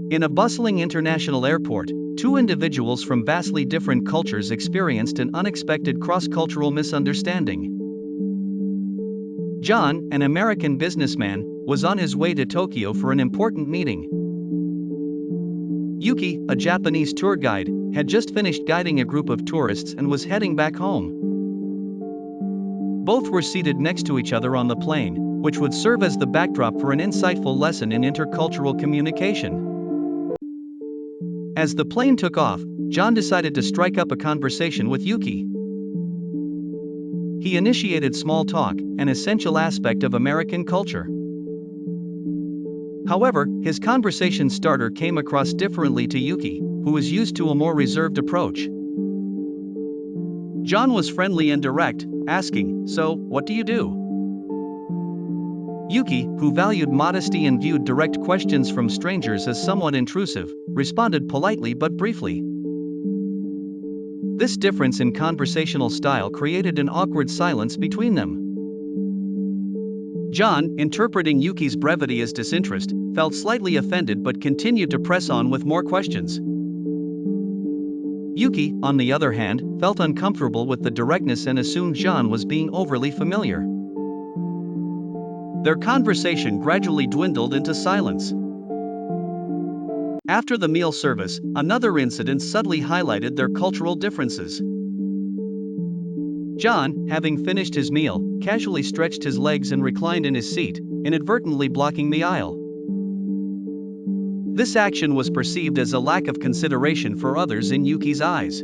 In a bustling international airport, two individuals from vastly different cultures experienced an unexpected cross-cultural misunderstanding. John, an American businessman, was on his way to Tokyo for an important meeting. Yuki, a Japanese tour guide, had just finished guiding a group of tourists and was heading back home. Both were seated next to each other on the plane, which would serve as the backdrop for an insightful lesson in intercultural communication. As the plane took off, John decided to strike up a conversation with Yuki. He initiated small talk, an essential aspect of American culture. However, his conversation starter came across differently to Yuki, who was used to a more reserved approach. John was friendly and direct, asking, "So, what do you do?" Yuki, who valued modesty and viewed direct questions from strangers as somewhat intrusive, responded politely but briefly. This difference in conversational style created an awkward silence between them. John, interpreting Yuki's brevity as disinterest, felt slightly offended but continued to press on with more questions. Yuki, on the other hand, felt uncomfortable with the directness and assumed John was being overly familiar. Their conversation gradually dwindled into silence. After the meal service, another incident subtly highlighted their cultural differences. John, having finished his meal, casually stretched his legs and reclined in his seat, inadvertently blocking the aisle. This action was perceived as a lack of consideration for others in Yuki's eyes.